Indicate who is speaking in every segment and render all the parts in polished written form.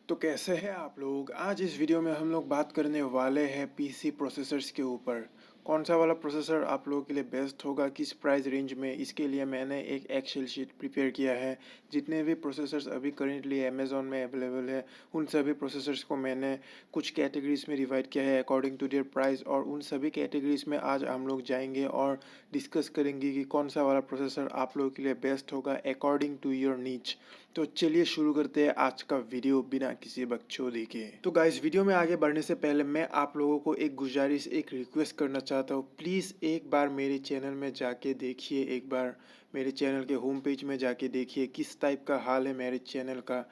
Speaker 1: तो कैसे हैं आप लोग। आज इस वीडियो में हम लोग बात करने वाले हैं पीसी प्रोसेसर्स के ऊपर। कौन सा वाला प्रोसेसर आप लोगों के लिए बेस्ट होगा, किस प्राइस रेंज में। इसके लिए मैंने एक एक्सेल शीट प्रिपेयर किया है। जितने भी प्रोसेसर्स अभी करेंटली अमेज़ॉन में अवेलेबल है उन सभी प्रोसेसर्स को मैंने कुछ कैटेगरीज में डिवाइड किया है अकॉर्डिंग टू देयर प्राइस, और उन सभी कैटेगरीज में आज हम लोग जाएंगे और डिस्कस करेंगे कि कौन सा वाला प्रोसेसर आप लोगों के लिए बेस्ट होगा अकॉर्डिंग टू योर नीच। तो चलिए शुरू करते हैं आज का वीडियो बिना किसी बकचोदी के। तो गाइस, वीडियो में आगे बढ़ने से पहले मैं आप लोगों को एक गुजारिश, एक रिक्वेस्ट करना चाहता हूँ। प्लीज़ एक बार मेरे चैनल में जाके देखिए, एक बार मेरे चैनल के होम पेज में जाके देखिए किस टाइप का हाल है मेरे चैनल का।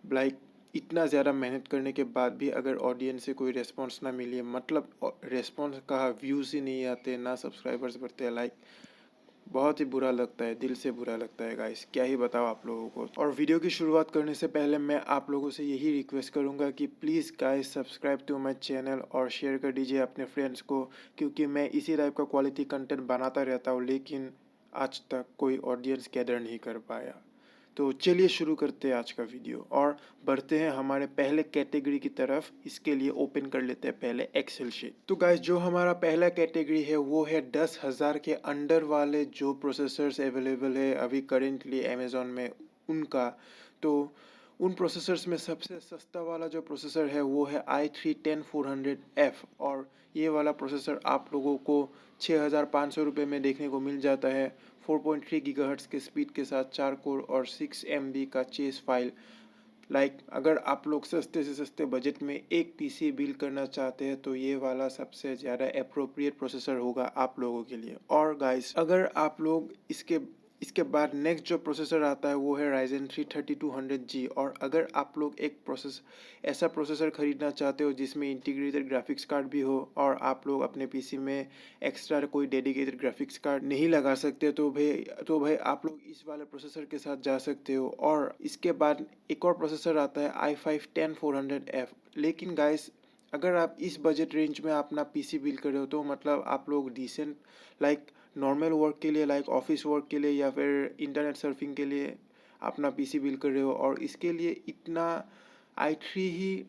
Speaker 1: लाइक इतना ज़्यादा मेहनत करने के बाद भी अगर ऑडियंस से कोई रेस्पॉन्स ना मिले, मतलब रेस्पॉन्स कहा, व्यूज़ ही नहीं आते, ना सब्सक्राइबर्स बढ़ते हैं, लाइक बहुत ही बुरा लगता है, दिल से बुरा लगता है गाइस, क्या ही बताओ आप लोगों को। और वीडियो की शुरुआत करने से पहले मैं आप लोगों से यही रिक्वेस्ट करूंगा कि please guys subscribe to my channel और शेयर कर दीजिए अपने फ्रेंड्स को, क्योंकि मैं इसी टाइप का क्वालिटी कंटेंट बनाता रहता हूँ, लेकिन आज तक कोई ऑडियंस गैदर नहीं कर पाया। तो चलिए शुरू करते हैं आज का वीडियो और बढ़ते हैं हमारे पहले कैटेगरी की तरफ। इसके लिए ओपन कर लेते हैं पहले एक्सेल शीट। तो गाइस, जो हमारा पहला कैटेगरी है वो है 10,000 के अंडर वाले जो प्रोसेसर्स अवेलेबल है अभी करेंटली अमेज़ॉन में उनका। तो उन प्रोसेसर्स में सबसे सस्ता वाला जो प्रोसेसर है वो है i3-10400F, और ये वाला प्रोसेसर आप लोगों को 6,500 रुपये में देखने को मिल जाता है। 4.3 गीगाहर्ट्ज़ के स्पीड के साथ 4 कोर और 6 MB का चेस फाइल। अगर आप लोग सस्ते से सस्ते बजट में एक पीसी बिल्ड करना चाहते हैं तो ये वाला सबसे ज़्यादा अप्रोप्रिएट प्रोसेसर होगा आप लोगों के लिए। और गाइस, अगर आप लोग इसके बाद नेक्स्ट जो प्रोसेसर आता है वो है Ryzen 3 3200G। और अगर आप लोग ऐसा प्रोसेसर खरीदना चाहते हो जिसमें इंटीग्रेटेड ग्राफिक्स कार्ड भी हो, और आप लोग अपने पीसी में एक्स्ट्रा कोई डेडिकेटेड ग्राफिक्स कार्ड नहीं लगा सकते, तो भाई आप लोग इस वाले प्रोसेसर के साथ जा सकते हो। और इसके बाद एक और प्रोसेसर आता है i5-10400F। लेकिन गाइस, अगर आप इस बजट रेंज में अपना पीसी बिल्ड कर रहे हो तो मतलब आप लोग डिसेंट नॉर्मल वर्क के लिए, ऑफिस वर्क के लिए या फिर इंटरनेट सर्फिंग के लिए अपना पीसी बिल्ड कर रहे हो, और इसके लिए इतना i3 ही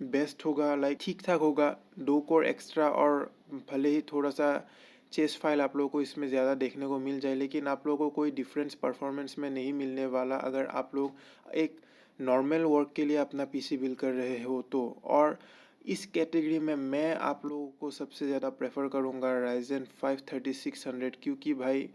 Speaker 1: बेस्ट होगा। ठीक ठाक होगा, 2 कोर एक्स्ट्रा, और भले ही थोड़ा सा चेस फाइल आप लोगों को इसमें ज़्यादा देखने को मिल जाए, लेकिन आप लोगों को कोई डिफरेंस परफॉर्मेंस में नहीं मिलने वाला अगर आप लोग एक नॉर्मल वर्क के लिए अपना पीसी बिल्ड कर रहे हो तो। और इस कैटेगरी में मैं आप लोगों को सबसे ज़्यादा प्रेफर करूँगा Ryzen 5 3600, क्योंकि भाई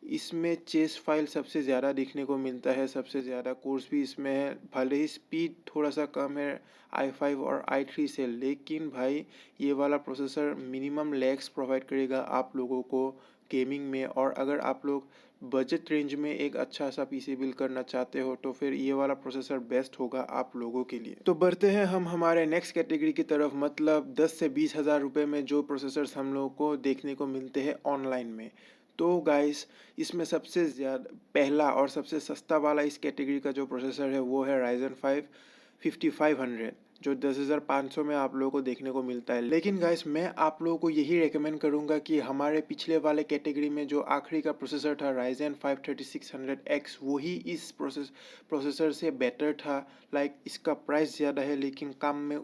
Speaker 1: इसमें चेस फाइल सबसे ज़्यादा देखने को मिलता है, सबसे ज़्यादा कोर्स भी इसमें है। भले ही स्पीड थोड़ा सा कम है i5 और i3 से, लेकिन भाई ये वाला प्रोसेसर मिनिमम लैग्स प्रोवाइड करेगा आप लोगों को गेमिंग में। और अगर आप लोग बजट रेंज में एक अच्छा सा पीसी बिल्ड करना चाहते हो तो फिर ये वाला प्रोसेसर बेस्ट होगा आप लोगों के लिए। तो बढ़ते हैं हम हमारे नेक्स्ट कैटेगरी की तरफ, मतलब 10 से 20 हज़ार रुपये में जो प्रोसेसर्स हम लोगों को देखने को मिलते हैं ऑनलाइन में। तो गाइस, इसमें सबसे ज़्यादा पहला और सबसे सस्ता वाला इस कैटेगरी का जो प्रोसेसर है वो है Ryzen 5 5500, जो 10,500 में आप लोगों को देखने को मिलता है। लेकिन गाइस, मैं आप लोगों को यही रेकमेंड करूंगा कि हमारे पिछले वाले कैटेगरी में जो आखिरी का प्रोसेसर था Ryzen 5 3600X, वही इस प्रोसेसर से बेटर था। इसका प्राइस ज़्यादा है लेकिन काम में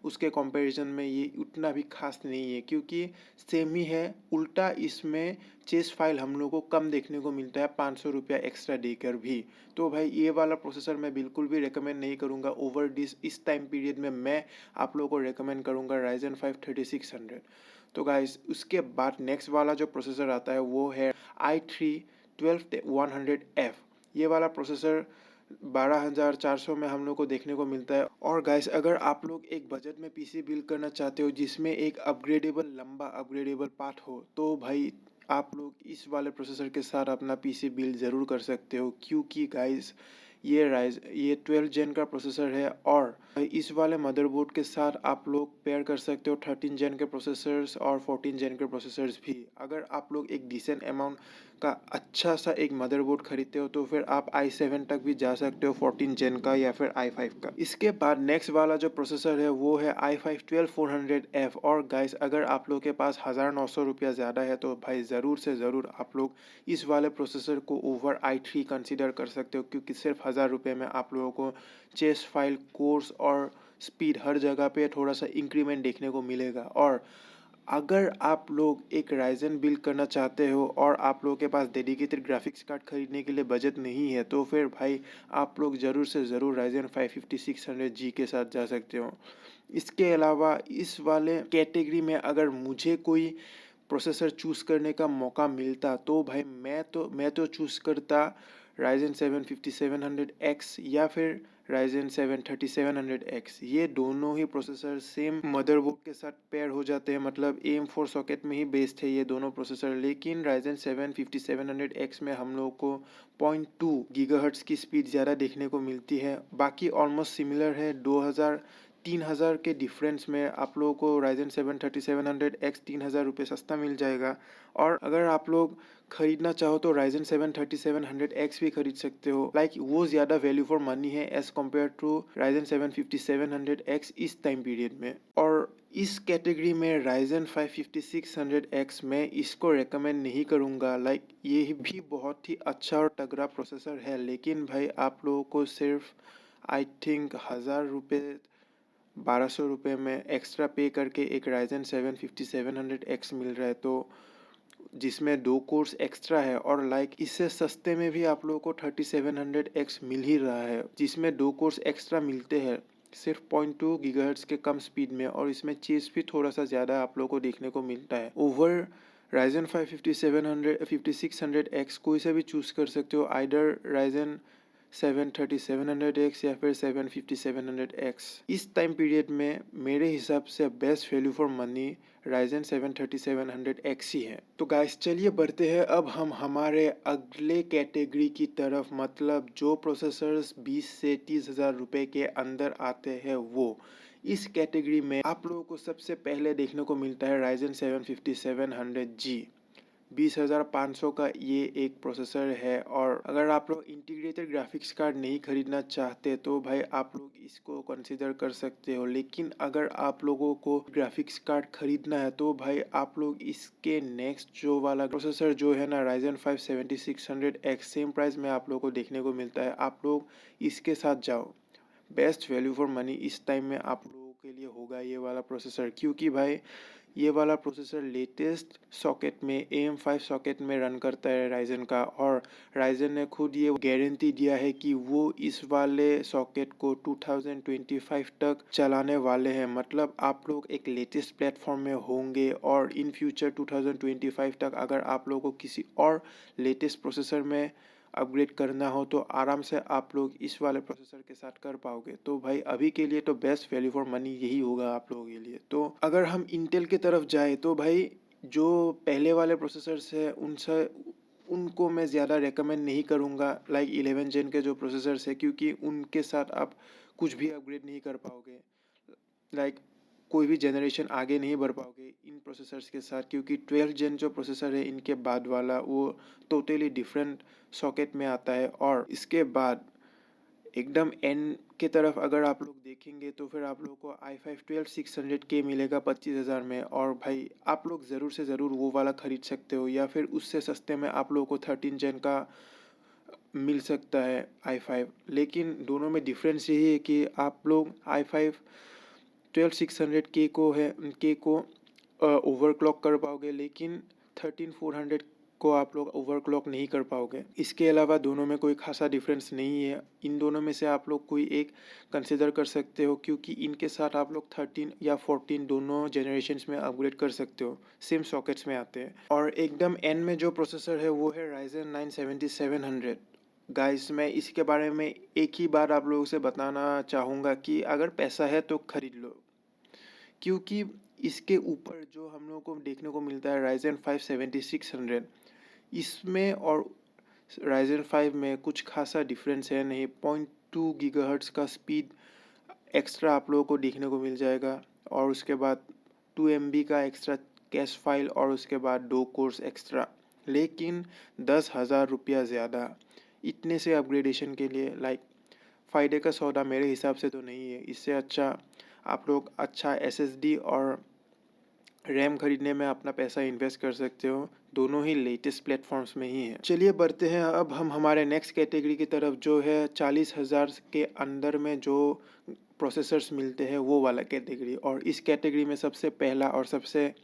Speaker 1: उसके कंपैरिजन में ये उतना भी खास नहीं है, क्योंकि सेम ही है। उल्टा इसमें चेस फाइल हम लोग को कम देखने को मिलता है 500 रुपया एक्स्ट्रा देकर भी। तो भाई ये वाला प्रोसेसर मैं बिल्कुल भी रेकमेंड नहीं करूँगा ओवर इस टाइम पीरियड में। मैं आप लोगों को रेकमेंड करूँगा Ryzen 5 3600। तो गाइस, उसके बाद नेक्स्ट वाला जो प्रोसेसर आता है वो है i3-12100F। ये वाला प्रोसेसर 12,400 में हम लोग को देखने को मिलता है। और गाइस, अगर आप लोग एक बजट में पीसी बिल्ड करना चाहते हो जिसमें एक लंबा अपग्रेडेबल पाथ हो, तो भाई आप लोग इस वाले प्रोसेसर के साथ अपना पीसी बिल्ड ज़रूर कर सकते हो, क्योंकि गाइस ये 12 जेन का प्रोसेसर है। और इस वाले मदरबोर्ड के साथ आप लोग पेयर कर सकते हो 13 जेन के प्रोसेसर्स और 14 जेन के प्रोसेसर्स भी। अगर आप लोग एक डिसेंट अमाउंट का अच्छा सा एक मदरबोर्ड खरीदते हो तो फिर आप i7 तक भी जा सकते हो 14 जेन का या फिर i5 का। इसके बाद नेक्स्ट वाला जो प्रोसेसर है वो है i5 12400F। और गाइस अगर आप लोग के पास 1900 रुपया ज़्यादा है तो भाई ज़रूर से ज़रूर आप लोग इस वाले प्रोसेसर को ओवर i3 कंसिडर कर सकते हो, क्योंकि सिर्फ 1000 रुपये में आप लोगों को चेस फाइल कोर्स और स्पीड हर जगह पे थोड़ा सा इंक्रीमेंट देखने को मिलेगा। और अगर आप लोग एक राइजन बिल्ड करना चाहते हो और आप लोगों के पास डेडिकेटेड ग्राफिक्स कार्ड खरीदने के लिए बजट नहीं है तो फिर भाई आप लोग ज़रूर से ज़रूर राइजन 55600G के साथ जा सकते हो। इसके अलावा इस वाले कैटेगरी में अगर मुझे कोई प्रोसेसर चूज़ करने का मौका मिलता तो भाई मैं तो चूज़ करता राइजन 7 5700X या फिर राइजन 7 3700X। ये दोनों ही प्रोसेसर सेम मदरबोर्ड के साथ पेयर हो जाते हैं, मतलब AM4 सॉकेट में ही बेस्ड है ये दोनों प्रोसेसर। लेकिन राइजन 7 5700X में हम लोगों को 0.2 गीगाहर्ट्ज़ की स्पीड ज़्यादा देखने को मिलती है। बाकी ऑलमोस्ट सिमिलर है, 3000 के डिफरेंस में आप लोगों को राइजन 7 3700X 3000 रुपये सस्ता मिल जाएगा। और अगर आप लोग खरीदना चाहो तो राइजन 7 3700X भी खरीद सकते हो, वो ज़्यादा वैल्यू फॉर मनी है as compare to Ryzen 7 5700X इस टाइम पीरियड में। और इस कैटेगरी में राइजन 5 5600X में इसको रेकमेंड नहीं करूँगा। ये भी बहुत ही अच्छा और तगड़ा प्रोसेसर है, लेकिन भाई आप लोगों को सिर्फ आई थिंक 1000 रुपये 1200 रुपये में एक्स्ट्रा पे करके एक राइजन 7 5700X मिल रहा है, तो जिसमें 2 कोर्स एक्स्ट्रा है। और इससे सस्ते में भी आप लोगों को 3700X मिल ही रहा है, जिसमें 2 कोर्स एक्स्ट्रा मिलते हैं सिर्फ 0.2 गीगाहर्ट्ज़ के कम स्पीड में। और इसमें चीज़ भी थोड़ा सा ज़्यादा आप लोगों को देखने को मिलता है ओवर राइजन 5 5600X। कोई सा भी चूज़ कर सकते हो, आइडर राइजन 7 3700X या फिर 7 5700X। इस टाइम पीरियड में मेरे हिसाब से best value for money Ryzen 7 3700X ही है। तो गाइस चलिए बढ़ते हैं अब हम हमारे अगले कैटेगरी की तरफ, मतलब जो प्रोसेसर्स 20 से 30 हज़ार रुपये के अंदर आते हैं वो। इस कैटेगरी में आप लोगों को सबसे पहले देखने को मिलता है राइजन 7 5700G। 20,500 का ये एक प्रोसेसर है। और अगर आप लोग इंटीग्रेटेड ग्राफिक्स कार्ड नहीं खरीदना चाहते तो भाई आप लोग इसको कंसीडर कर सकते हो। लेकिन अगर आप लोगों को ग्राफिक्स कार्ड खरीदना है तो भाई आप लोग इसके नेक्स्ट जो वाला प्रोसेसर जो है ना राइजन 5 7600X सेम प्राइस में आप लोगों को देखने को मिलता है, आप लोग इसके साथ जाओ। बेस्ट वैल्यू फॉर मनी इस टाइम में आप लोगों के लिए होगा ये वाला प्रोसेसर, क्योंकि भाई ये वाला प्रोसेसर लेटेस्ट सॉकेट में AM5 सॉकेट में रन करता है राइजन का। और राइजन ने खुद ये गारंटी दिया है कि वो इस वाले सॉकेट को 2025 तक चलाने वाले हैं, मतलब आप लोग एक लेटेस्ट प्लेटफॉर्म में होंगे। और इन फ्यूचर 2025 तक अगर आप लोगों को किसी और लेटेस्ट प्रोसेसर में अपग्रेड करना हो तो आराम से आप लोग इस वाले प्रोसेसर के साथ कर पाओगे। तो भाई अभी के लिए तो बेस्ट वैल्यू फॉर मनी यही होगा आप लोगों के लिए। तो अगर हम इंटेल की तरफ जाए तो भाई जो पहले वाले प्रोसेसर्स है उनको मैं ज़्यादा रेकमेंड नहीं करूँगा, 11 जेन के जो प्रोसेसर्स है, क्योंकि उनके साथ आप कुछ भी अपग्रेड नहीं कर पाओगे। कोई भी जनरेशन आगे नहीं बढ़ पाओगे इन प्रोसेसर्स के साथ, क्योंकि 12 जेन जो प्रोसेसर है इनके बाद वाला वो टोटली डिफरेंट सॉकेट में आता है। और इसके बाद एकदम एंड के तरफ अगर आप लोग देखेंगे तो फिर आप लोगों को i5 12600K मिलेगा 25,000 में। और भाई आप लोग ज़रूर से ज़रूर वो वाला ख़रीद सकते हो, या फिर उससे सस्ते में आप लोगों को 13 जेन का मिल सकता है i5। लेकिन दोनों में डिफरेंस यही है कि आप लोग i5 12600K को ओवरक्लॉक कर पाओगे, लेकिन 13400 को आप लोग ओवरक्लॉक नहीं कर पाओगे। इसके अलावा दोनों में कोई खासा डिफरेंस नहीं है। इन दोनों में से आप लोग कोई एक कंसिडर कर सकते हो, क्योंकि इनके साथ आप लोग 13 या 14 दोनों जनरेशन्स में अपग्रेड कर सकते हो, सेम सॉकेट्स में आते हैं। और एकदम एंड में जो प्रोसेसर है वो है राइजन 9 7700। गाइस मैं इसके बारे में एक ही बार आप लोगों से बताना चाहूँगा कि अगर पैसा है तो खरीद लो, क्योंकि इसके ऊपर जो हम लोगों को देखने को मिलता है राइजन 5 7600, इसमें और राइजन 5 में कुछ खासा डिफरेंस है नहीं। 0.2 गीगाहर्ट्ज़ का स्पीड एक्स्ट्रा आप लोगों को देखने को मिल जाएगा। और उसके बाद 2 MB का एक्स्ट्रा कैश फाइल, और उसके बाद 2 कोर्स एक्स्ट्रा। लेकिन 10,000 रुपया ज़्यादा इतने से अपग्रेडेशन के लिए फ़ायदे का सौदा मेरे हिसाब से तो नहीं है। इससे अच्छा आप लोग अच्छा एसएसडी और रैम खरीदने में अपना पैसा इन्वेस्ट कर सकते हो। दोनों ही लेटेस्ट प्लेटफॉर्म्स में ही हैं। चलिए बढ़ते हैं अब हम हमारे नेक्स्ट कैटेगरी की तरफ, जो है 40,000 के अंदर में जो प्रोसेसर्स मिलते हैं वो वाला कैटेगरी। और इस कैटेगरी में सबसे पहला और सबसे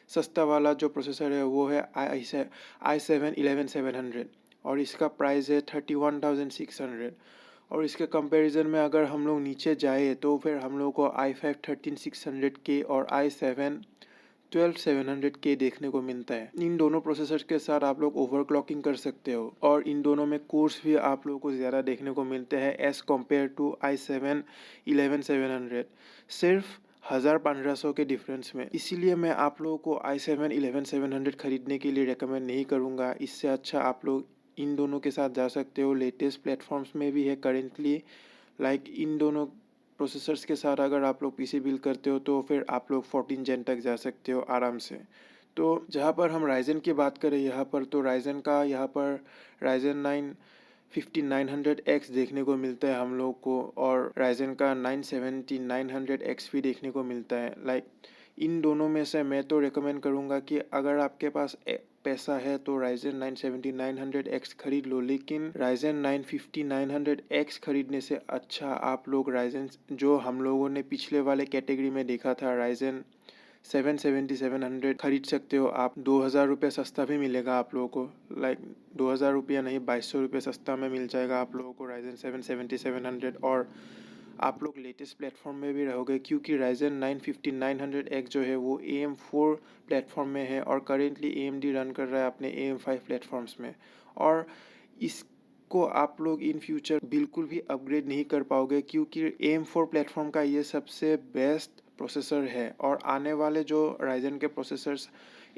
Speaker 1: सस्ता वाला जो प्रोसेसर है वो है i7-11700 और इसका प्राइस है 31,600। और इसके कंपैरिजन में अगर हम लोग नीचे जाए तो फिर हम लोग को i5 13600K और i7 12700K देखने को मिलता है। इन दोनों प्रोसेसर के साथ आप लोग ओवरक्लॉकिंग कर सकते हो और इन दोनों में कोर्स भी आप लोगों को ज़्यादा देखने को मिलते हैं एज़ कम्पेयर टू i7 11700, सिर्फ 1500 के डिफरेंस में। इसीलिए मैं आप लोगों को i7 11700 खरीदने के लिए रेकमेंड नहीं करूँगा। इससे अच्छा आप लोग इन दोनों के साथ जा सकते हो। लेटेस्ट प्लेटफॉर्म्स में भी है करेंटली। इन दोनों प्रोसेसर्स के साथ अगर आप लोग पीसी बिल्ड करते हो तो फिर आप लोग 14 जेन तक जा सकते हो आराम से। तो जहाँ पर हम राइजन की बात करें यहाँ पर, तो राइजन का यहाँ पर राइजन 9 5900X देखने को मिलता है हम लोग को और राइजन का 970-900X भी देखने को मिलता है। इन दोनों में से मैं तो रेकमेंड करूँगा कि अगर आपके पास पैसा है तो राइजन 970-900X खरीद लो। लेकिन राइजन 950-900X खरीदने से अच्छा आप लोग राइजन जो हम लोगों ने पिछले वाले कैटेगरी में देखा था राइजन 770-700 खरीद सकते हो आप। 2,000 रुपये सस्ता भी मिलेगा आप लोगों को। 2,000 रुपया नहीं, 2,200 रुपये सस्ता में मिल जाएगा आप लोगों को राइजन 770-700। और आप लोग लेटेस्ट प्लेटफॉर्म में भी रहोगे क्योंकि राइजन 950-900X जो है वो AM4 प्लेटफॉर्म में है और करेंटली AMD रन कर रहा है अपने AM5 प्लेटफॉर्म्स में। और इसको आप लोग इन फ्यूचर बिल्कुल भी अपग्रेड नहीं कर पाओगे क्योंकि AM4 प्लेटफॉर्म का ये सबसे बेस्ट प्रोसेसर है। और आने वाले जो राइजन के प्रोसेसर्स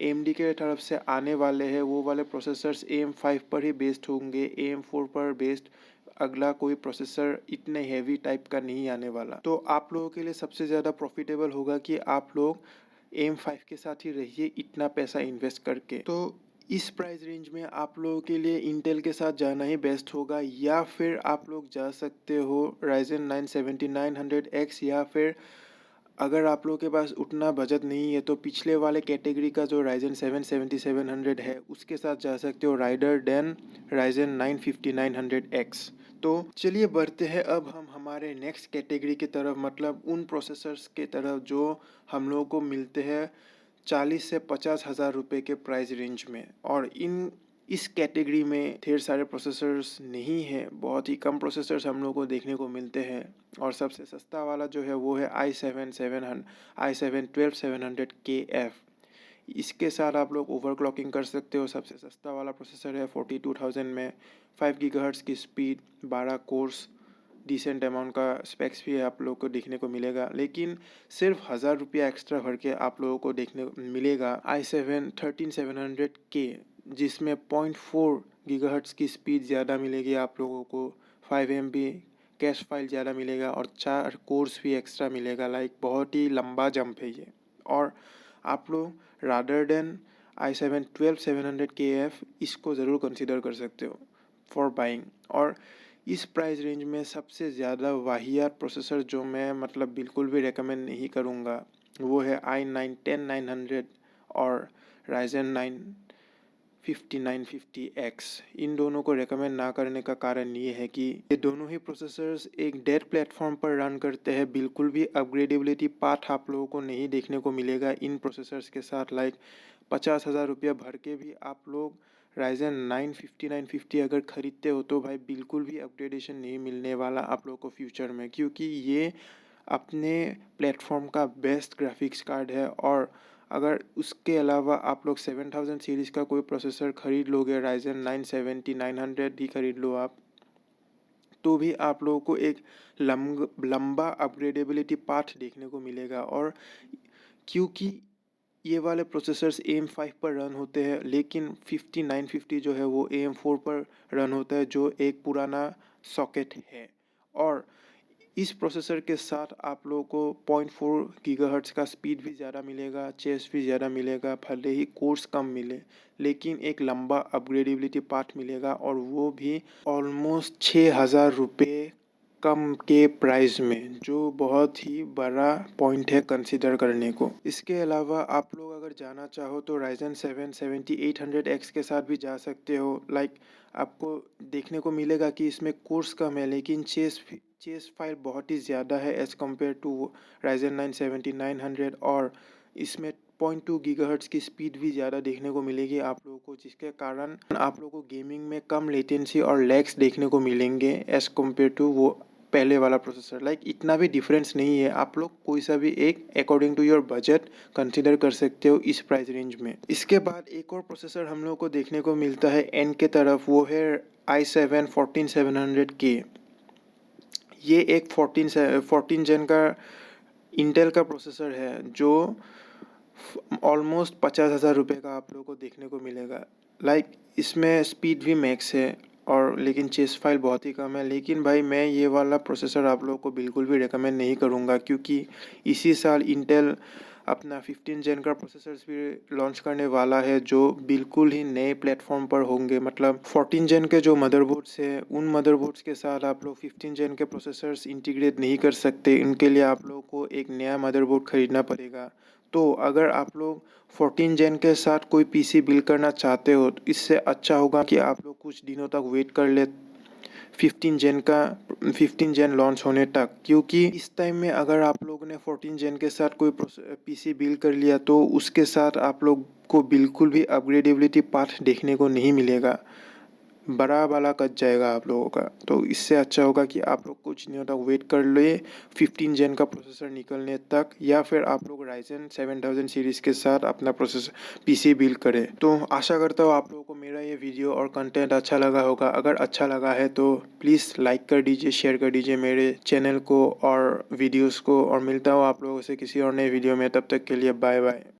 Speaker 1: AMD के तरफ से आने वाले हैं वो वाले प्रोसेसर्स AM5 पर ही बेस्ड होंगे। AM4 पर बेस्ड अगला कोई प्रोसेसर इतने हेवी टाइप का नहीं आने वाला। तो आप लोगों के लिए सबसे ज़्यादा प्रॉफिटेबल होगा कि आप लोग AM5 के साथ ही रहिए इतना पैसा इन्वेस्ट करके। तो इस प्राइस रेंज में आप लोगों के लिए इंटेल के साथ जाना ही बेस्ट होगा, या फिर आप लोग जा सकते हो राइजन 970-900X, या फिर अगर आप लोगों के पास उतना बजट नहीं है तो पिछले वाले कैटेगरी का जो राइजन 770-700 है उसके साथ जा सकते हो राइडर देन राइजन 950-900X। तो चलिए बढ़ते हैं अब हम हमारे नेक्स्ट कैटेगरी की तरफ, मतलब उन प्रोसेसर्स के तरफ जो हम लोगों को मिलते हैं 40 से 50,000 रुपये के प्राइस रेंज में। और इस कैटेगरी में ढेर सारे प्रोसेसर्स नहीं है, बहुत ही कम प्रोसेसर्स हम लोग को देखने को मिलते हैं। और सबसे सस्ता वाला जो है वो है i7-12700KF। इसके साथ आप लोग ओवरक्लॉकिंग कर सकते हो। सबसे सस्ता वाला प्रोसेसर है 42,000 में, 5 गीगाहर्ट्ज़ की स्पीड, 12 कोर्स, डिसेंट अमाउंट का स्पेक्स भी आप लोग को देखने को मिलेगा। लेकिन सिर्फ 1,000 रुपया एक्स्ट्रा भर के आप लोगों को देखने मिलेगा i7-13700K, जिसमें 0.4 गीगाहर्ट्ज़ की स्पीड ज़्यादा मिलेगी आप लोगों को, 5 MB कैश फाइल ज़्यादा मिलेगा और 4 कोर्स भी एक्स्ट्रा मिलेगा। बहुत ही लंबा जंप है ये। और आप लोग रादर देन i7-12700KF इसको ज़रूर कंसिडर कर सकते हो फॉर बाइंग। और इस प्राइस रेंज में सबसे ज़्यादा वाहियात प्रोसेसर जो मैं बिल्कुल भी रेकमेंड नहीं करूँगा वो है i9-10900 और राइजन 950-950X। इन दोनों को रेकमेंड ना करने का कारण ये है कि ये दोनों ही प्रोसेसर्स एक डेड प्लेटफॉर्म पर रन करते हैं। बिल्कुल भी अपग्रेडेबिलिटी पाथ आप लोगों को नहीं देखने को मिलेगा इन प्रोसेसर्स के साथ। 50,000 रुपया भर के भी आप लोग राइजन 950-950 अगर ख़रीदते हो तो भाई बिल्कुल भी अपग्रेडेशन नहीं मिलने वाला आप लोगों को फ्यूचर में, क्योंकि ये अपने प्लेटफॉर्म का बेस्ट ग्राफिक्स कार्ड है। और अगर उसके अलावा आप लोग 7000 सीरीज़ का कोई प्रोसेसर ख़रीद लोगे, राइजन 970-900 ही ख़रीद लो आप, तो भी आप लोगों को एक लंबा अपग्रेडेबिलिटी पाथ देखने को मिलेगा। और क्योंकि ये वाले प्रोसेसर्स AM5 पर रन होते हैं, लेकिन 5950 जो है वो AM4 पर रन होता है जो एक पुराना सॉकेट है। और इस प्रोसेसर के साथ आप लोगों को 0.4 गीगाहर्ट्ज़ का स्पीड भी ज़्यादा मिलेगा, चेस भी ज़्यादा मिलेगा, भले ही कोर्स कम मिले, लेकिन एक लंबा अपग्रेडेबिलिटी पाथ मिलेगा और वो भी ऑलमोस्ट 6,000 रुपये कम के प्राइस में, जो बहुत ही बड़ा पॉइंट है कंसिडर करने को। इसके अलावा आप लोग अगर जाना चाहो तो Ryzen 7 7800X के साथ भी जा सकते हो। आपको देखने को मिलेगा कि इसमें कोर्स कम है, लेकिन चेस फाइल बहुत ही ज़्यादा है एज़ कम्पेयर टू Ryzen 9 7900, और इसमें 0.2 गीगाहर्ट्ज़ की स्पीड भी ज़्यादा देखने को मिलेगी आप लोगों को, जिसके कारण आप लोगों को गेमिंग में कम लेटेंसी और लैग्स देखने को मिलेंगे एज़ कम्पेयर टू वो पहले वाला प्रोसेसर। इतना भी डिफरेंस नहीं है, आप लोग कोई सा भी एक according to your budget consider कर सकते हो इस प्राइस रेंज में। इसके बाद एक और प्रोसेसर हम लोग को देखने को मिलता है एंड के तरफ, वो है i7 14700K। ये एक 14 जेन का इंटेल का प्रोसेसर है, जो ऑलमोस्ट 50,000 रुपये का आप लोगों को देखने को मिलेगा। इसमें स्पीड भी मैक्स है और लेकिन चेस फाइल बहुत ही कम है। लेकिन भाई मैं ये वाला प्रोसेसर आप लोगों को बिल्कुल भी रेकमेंड नहीं करूँगा, क्योंकि इसी साल इंटेल अपना 15 जेन का प्रोसेसर्स भी लॉन्च करने वाला है, जो बिल्कुल ही नए प्लेटफॉर्म पर होंगे। मतलब 14 जेन के जो मदरबोर्ड्स है, उन मदरबोर्ड्स के साथ आप लोग 15 जेन के प्रोसेसर्स इंटीग्रेट नहीं कर सकते। इनके लिए आप लोगों को एक नया मदरबोर्ड खरीदना पड़ेगा। तो अगर आप लोग 14 जेन के साथ कोई पीसी बिल्ड करना चाहते हो, तो इससे अच्छा होगा कि आप लोग कुछ दिनों तक वेट कर ले 15 जेन लॉन्च होने तक, क्योंकि इस टाइम में अगर आप लोगों ने 14 जेन के साथ कोई पीसी बिल्ड कर लिया तो उसके साथ आप लोग को बिल्कुल भी अपग्रेडेबिलिटी पाथ देखने को नहीं मिलेगा, बड़ा वाला कट जाएगा आप लोगों का। तो इससे अच्छा होगा कि आप लोग कुछ दिनों तक वेट कर ले 15 जेन का प्रोसेसर निकलने तक, या फिर आप लोग Ryzen 7000 सीरीज़ के साथ अपना प्रोसेसर पीसी बिल्ड करें। तो आशा करता हूँ आप लोगों को मेरा ये वीडियो और कंटेंट अच्छा लगा होगा। अगर अच्छा लगा है तो प्लीज़ लाइक कर दीजिए, शेयर कर दीजिए मेरे चैनल को और वीडियोज़ को, और मिलता हूँ आप लोगों से किसी और नए वीडियो में। तब तक के लिए बाय बाय।